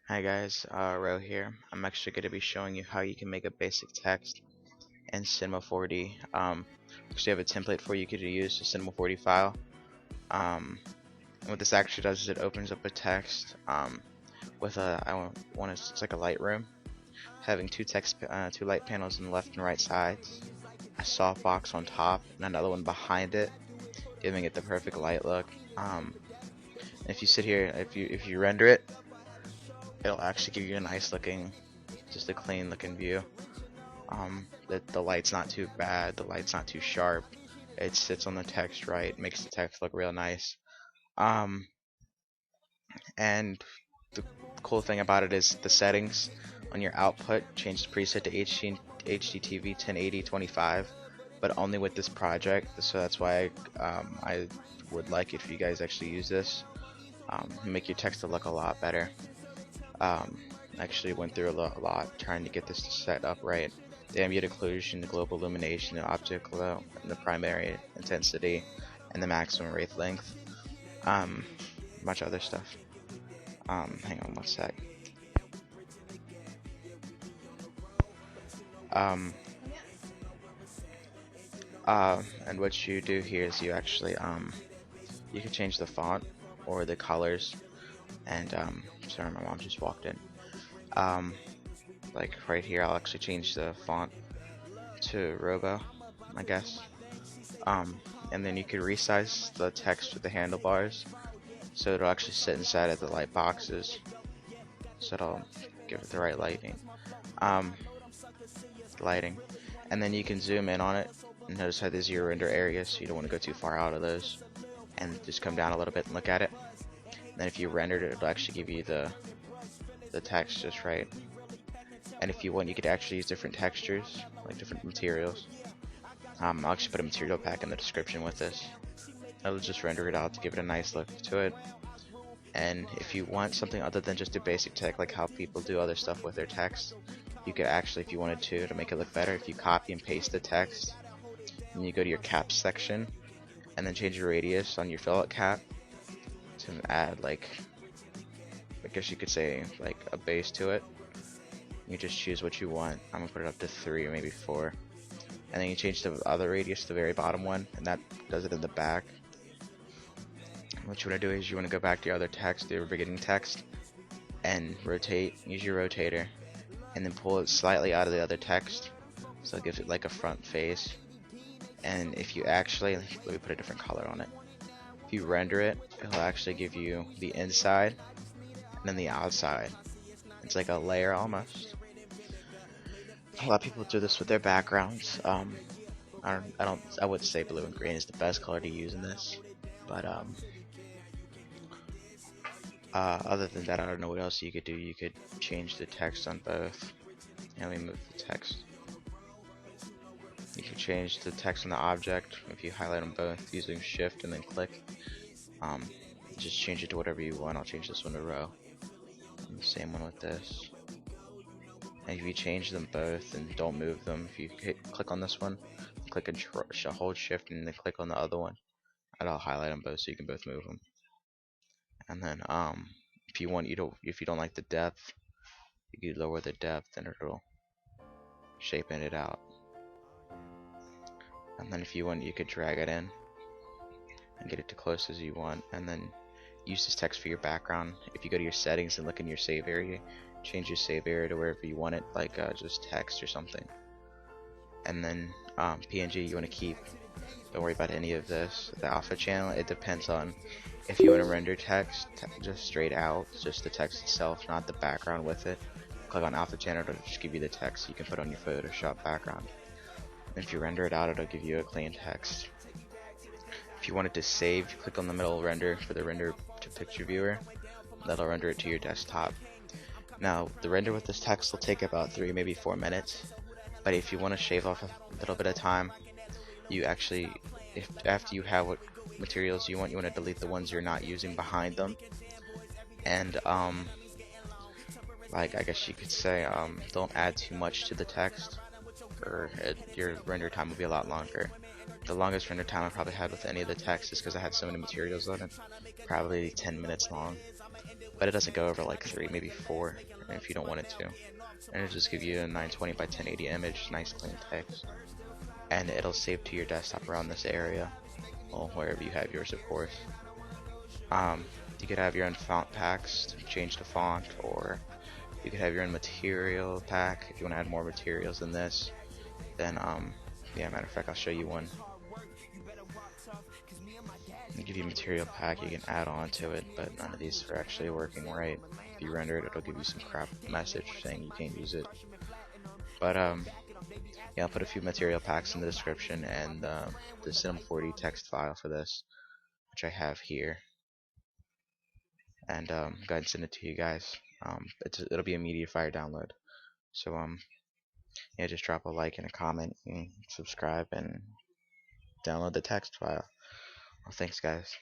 Hi guys, Ro here. I'm actually going to be showing you how you can make a basic text in Cinema 4D. Actually have a template for you to use, a Cinema 4D file. And what this actually does is it opens up a text with it's like a light room, having two light panels on the left and right sides, a softbox on top, and another one behind it, giving it the perfect light look. If you sit here, if you render it, it'll actually give you a nice looking, just a clean looking view. The light's not too bad, the light's not too sharp. It sits on the text right, makes the text look real nice. Um, and the cool thing about it is the settings on your output change the preset to HDTV 1080 25, but only with this project. So that's why I would like it if you guys actually use this. Make your text to look a lot better. Actually went through a lot trying to get this set up right. The ambient occlusion, the global illumination, the object glow, and the primary intensity, and the maximum wave length. Much other stuff. Hang on one sec. Um, and what you do here is you actually you can change the font or the colors. And sorry, my mom just walked in. Like right here, I'll actually change the font to Robo, I guess. And then you could resize the text with the handlebars so it'll actually sit inside of the light boxes, so it'll give it the right lighting. And then you can zoom in on it and notice how there's your render areas, so you don't want to go too far out of those, and just come down a little bit and look at it. And then if you rendered it, it'll actually give you the text just right. And if you want, you could actually use different textures, like different materials. I'll actually put a material pack in the description with this. I'll just render it out to give it a nice look to it. And if you want something other than just a basic text, like how people do other stuff with their text, you could actually, if you wanted to make it look better, if you copy and paste the text, and you go to your caps section, and then change your radius on your fillet cap to add, like, I guess you could say, like a base to it. You just choose what you want. I'm gonna put it up to 3 or maybe 4. And then you change the other radius to the very bottom one, and that does it in the back. What you want to do is you want to go back to your other text, your beginning text, and rotate, use your rotator, and then pull it slightly out of the other text, so it gives it like a front face. And if you actually, let me put a different color on it. If you render it, it'll actually give you the inside, and then the outside. It's like a layer almost. A lot of people do this with their backgrounds. I would say blue and green is the best color to use in this, but other than that, I don't know what else you could do. You could change the text on both. And let me move the text. You can change the text on the object if you highlight them both using shift and then click. Just change it to whatever you want. I'll change this one to row. And the same one with this. And if you change them both and don't move them, if you click on this one, click and hold shift and then click on the other one, and I'll highlight them both so you can both move them. And then if you don't like the depth, you can lower the depth and it'll shapen it out. And then if you want, you could drag it in and get it to close as you want, and then use this text for your background. If you go to your settings and look in your save area, change your save area to wherever you want it, like just text or something. And then PNG you want to keep. Don't worry about any of this. The alpha channel, it depends on if you want to render text just straight out, just the text itself, not the background with it. Click on alpha channel, it'll just give you the text you can put on your Photoshop background. And if you render it out, it'll give you a clean text. If you want it to save, click on the middle render for the render to picture viewer. That'll render it to your desktop. Now, the render with this text will take about 3, maybe 4 minutes. But if you want to shave off a little bit of time, you actually, after you have what materials you want to delete the ones you're not using behind them. And like I guess you could say, don't add too much to the text, or your render time will be a lot longer. The longest render time I probably had with any of the text is because I had so many materials on it, probably 10 minutes long. but it doesn't go over like 3, maybe 4, if you don't want it to. And it'll just give you a 920 by 1080 image, nice clean text, and it'll save to your desktop around this area, well, wherever you have yours, of course. You could have your own font packs to change the font, or you could have your own material pack if you want to add more materials than this. Then, yeah, matter of fact, I'll show you one. I'll give you a material pack you can add on to it, but none of these are actually working right. If you render it, it'll give you some crap message saying you can't use it. But, yeah, I'll put a few material packs in the description, and the C4D text file for this, which I have here. And go ahead and send it to you guys. It'll be a MediaFire download. So yeah, just drop a like and a comment and subscribe and download the text file. Well, thanks guys.